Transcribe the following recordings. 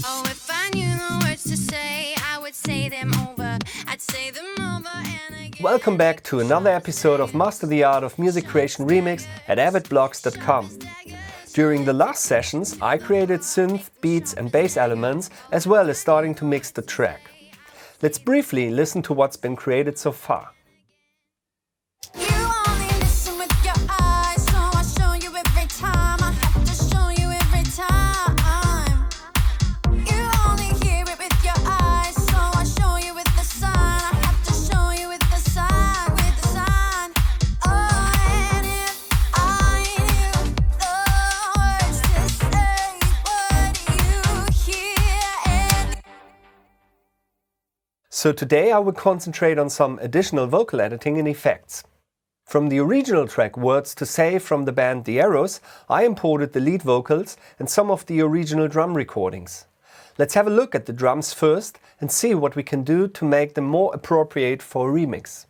Oh, if I knew the words to say, I would say them over. I'd say them over and again. Welcome back to another episode of Master the Art of Music Creation Remix at avidblogs.com. During the last sessions, I created synth, beats and bass elements, as well as starting to mix the track. Let's briefly listen to what's been created so far. So today I will concentrate on some additional vocal editing and effects. From the original track Words to Say from the band The Arrows, I imported the lead vocals and some of the original drum recordings. Let's have a look at the drums first and see what we can do to make them more appropriate for a remix.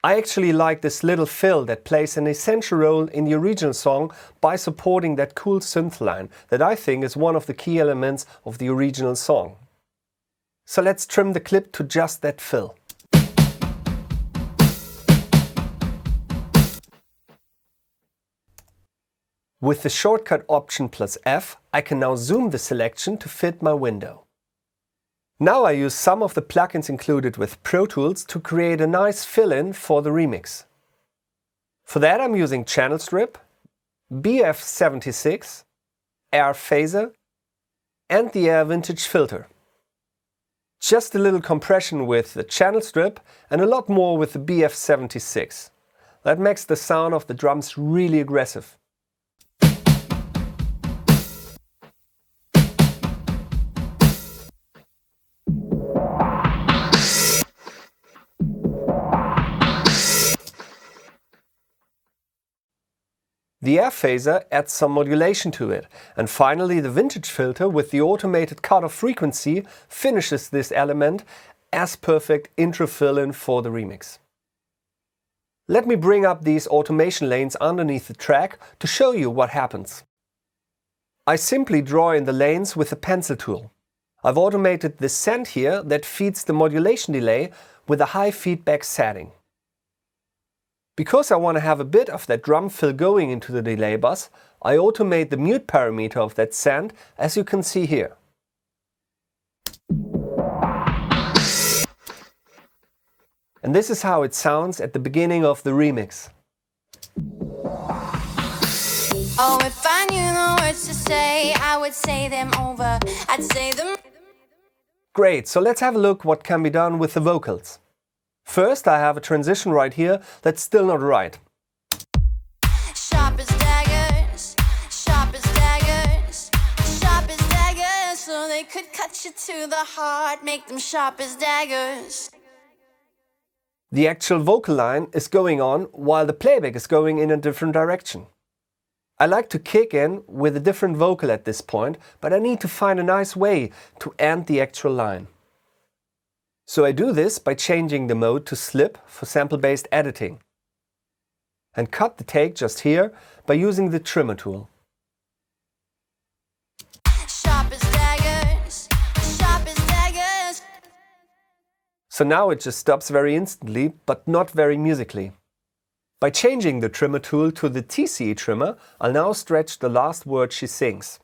I actually like this little fill that plays an essential role in the original song by supporting that cool synth line that I think is one of the key elements of the original song. So let's trim the clip to just that fill. With the shortcut option +F, I can now zoom the selection to fit my window. Now I use some of the plugins included with Pro Tools to create a nice fill-in for the remix. For that I'm using Channel Strip, BF76, Air Phaser and the Air Vintage Filter. Just a little compression with the Channel Strip and a lot more with the BF76. That makes the sound of the drums really aggressive. The Air Phaser adds some modulation to it, and finally the Vintage Filter with the automated cut-off frequency finishes this element as perfect intro fill-in for the remix. Let me bring up these automation lanes underneath the track to show you what happens. I simply draw in the lanes with the pencil tool. I've automated this send here that feeds the modulation delay with a high feedback setting. Because I want to have a bit of that drum fill going into the delay bus, I automate the mute parameter of that send, as you can see here. And this is how it sounds at the beginning of the remix. Oh, if I knew the words to say, I would say them over. I'd say them. Great, so let's have a look what can be done with the vocals. First, I have a transition right here that's still not right. Sharp as daggers, sharp as daggers, sharp as daggers, so they could cut you to the heart, make them sharp as daggers. The actual vocal line is going on while the playback is going in a different direction. I like to kick in with a different vocal at this point, but I need to find a nice way to end the actual line. So I do this by changing the mode to slip for sample-based editing. And cut the take just here by using the trimmer tool. Sharp as daggers, sharp as daggers. So now it just stops very instantly, but not very musically. By changing the trimmer tool to the TCE trimmer, I'll now stretch the last word she sings.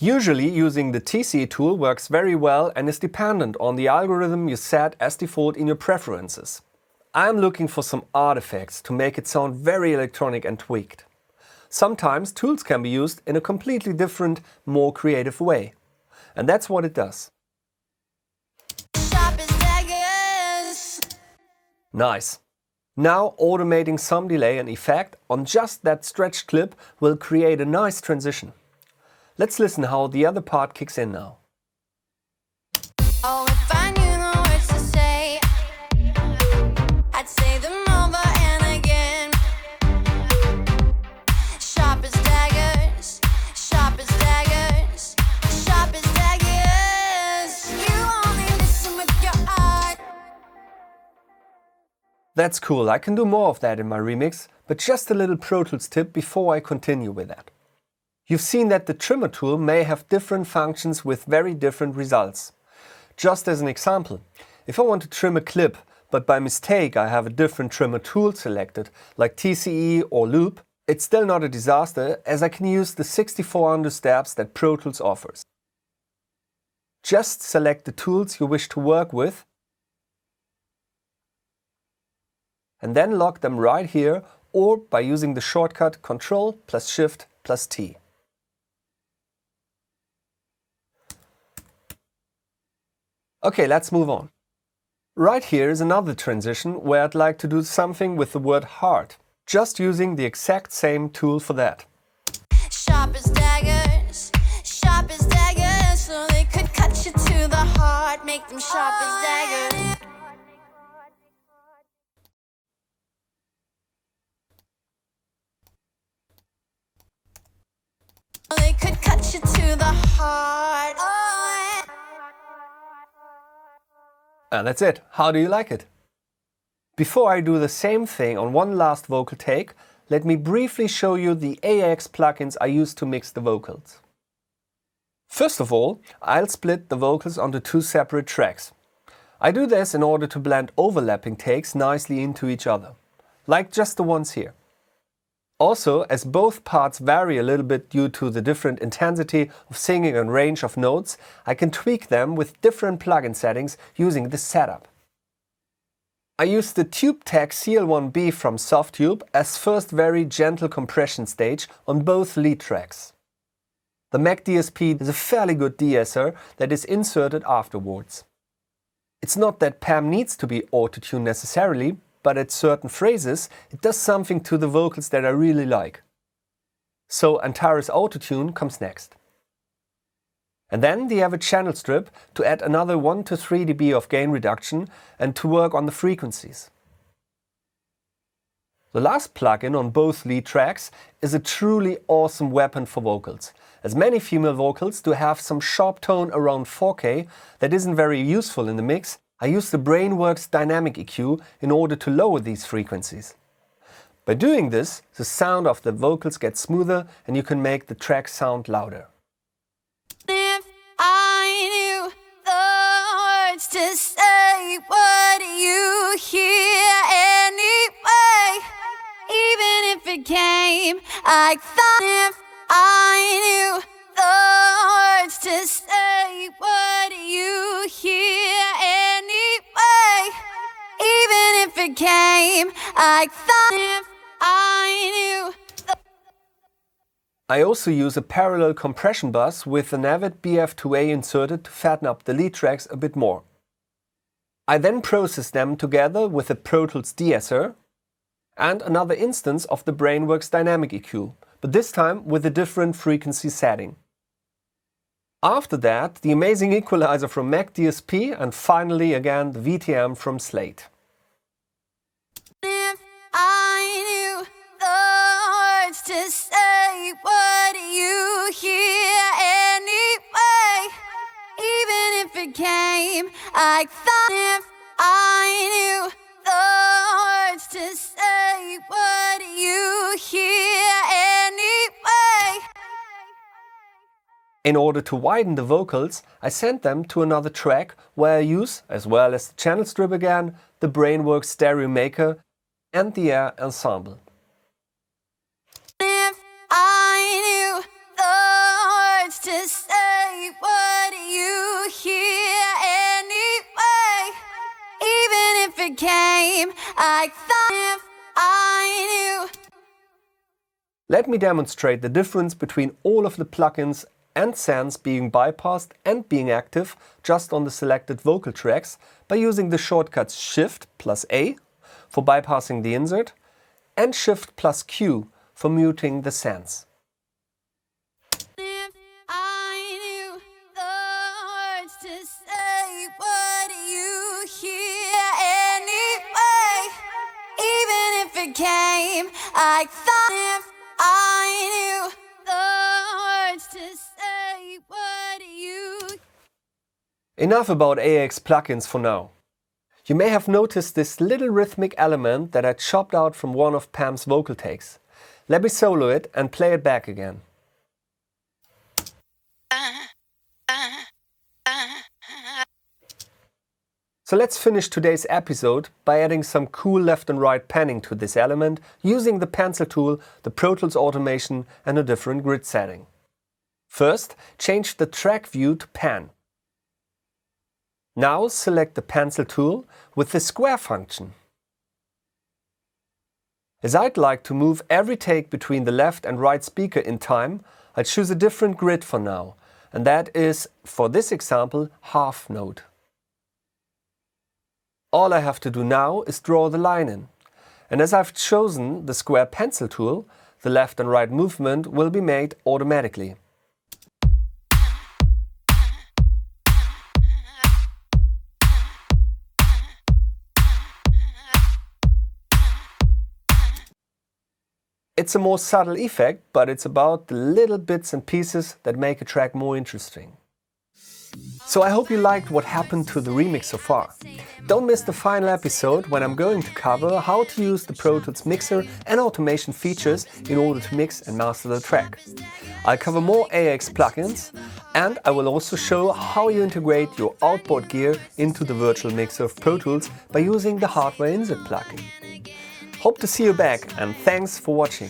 Usually using the TCE tool works very well and is dependent on the algorithm you set as default in your preferences. I'm looking for some artifacts to make it sound very electronic and tweaked. Sometimes tools can be used in a completely different, more creative way. And that's what it does. Sharp as daggers. Nice. Now automating some delay and effect on just that stretched clip will create a nice transition. Let's listen how the other part kicks in now. Oh, if I knew the words to say, I'd say them over and again. Sharp as daggers, sharp as daggers, sharp as daggers. You That's cool, I can do more of that in my remix, but just a little Pro Tools tip before I continue with that. You've seen that the trimmer tool may have different functions with very different results. Just as an example, if I want to trim a clip, but by mistake I have a different trimmer tool selected, like TCE or Loop, it's still not a disaster, as I can use the 64 undo steps that Pro Tools offers. Just select the tools you wish to work with and then lock them right here, or by using the shortcut Ctrl+Shift+T. Okay, let's move on. Right here is another transition where I'd like to do something with the word heart, just using the exact same tool for that. Sharp as daggers, so they could cut you to the heart, make them sharp as daggers. They could cut you to the heart. And that's it. How do you like it? Before I do the same thing on one last vocal take, let me briefly show you the AX plugins I use to mix the vocals. First of all, I'll split the vocals onto two separate tracks. I do this in order to blend overlapping takes nicely into each other, like just the ones here. Also, as both parts vary a little bit due to the different intensity of singing and range of notes, I can tweak them with different plugin settings using this setup. I use the TubeTech CL1B from Softtube as first very gentle compression stage on both lead tracks. The Mac DSP is a fairly good de-esser that is inserted afterwards. It's not that Pam needs to be auto-tuned necessarily, but at certain phrases it does something to the vocals that I really like. So Antares Autotune comes next. And then the Avid channel strip to add another 1 to 3 dB of gain reduction and to work on the frequencies. The last plugin on both lead tracks is a truly awesome weapon for vocals, as many female vocals do have some sharp tone around 4K that isn't very useful in the mix. I use the Brainworks dynamic EQ in order to lower these frequencies. By doing this, the sound of the vocals gets smoother and you can make the track sound louder. If I knew the words to say, would you hear anyway? Even if it came, I thought if I knew the words to say, would you hear anyway? Even if it came, I thought if I knew. I also use a parallel compression bus with an Avid BF2A inserted to fatten up the lead tracks a bit more. I then process them together with a Pro Tools de-esser and another instance of the Brainworks dynamic EQ, but this time with a different frequency setting. After that, the amazing equalizer from Mac DSP, and finally again the VTM from Slate. If I knew the words to say, would you hear anyway? Even if it came, I thought if I knew the words to say, would you hear anyway? In order to widen the vocals, I send them to another track where I use, as well as the channel strip again, the Brainworks Stereo Maker and the Air Ensemble. If I knew the words to say, would you hear anyway? Even if it came, I thought if I knew. Let me demonstrate the difference between all of the plugins and sends being bypassed and being active just on the selected vocal tracks by using the shortcuts Shift+A for bypassing the insert and Shift+Q for muting the sends. If I knew the words to say, would you hear anyway? Even if it came, I thought if I knew the words to say, would you. Enough about AX plugins for now. You may have noticed this little rhythmic element that I chopped out from one of Pam's vocal takes. Let me solo it and play it back again. So let's finish today's episode by adding some cool left and right panning to this element using the pencil tool, the Pro Tools automation and a different grid setting. First, change the track view to pan. Now select the pencil tool with the square function. As I'd like to move every take between the left and right speaker in time, I'll choose a different grid for now, and that is, for this example, half note. All I have to do now is draw the line in, and as I've chosen the square pencil tool, the left and right movement will be made automatically. It's a more subtle effect, but it's about the little bits and pieces that make a track more interesting. So I hope you liked what happened to the remix so far. Don't miss the final episode when I'm going to cover how to use the Pro Tools mixer and automation features in order to mix and master the track. I'll cover more AX plugins, and I will also show how you integrate your outboard gear into the virtual mixer of Pro Tools by using the Hardware Insert plugin. Hope to see you back, and thanks for watching.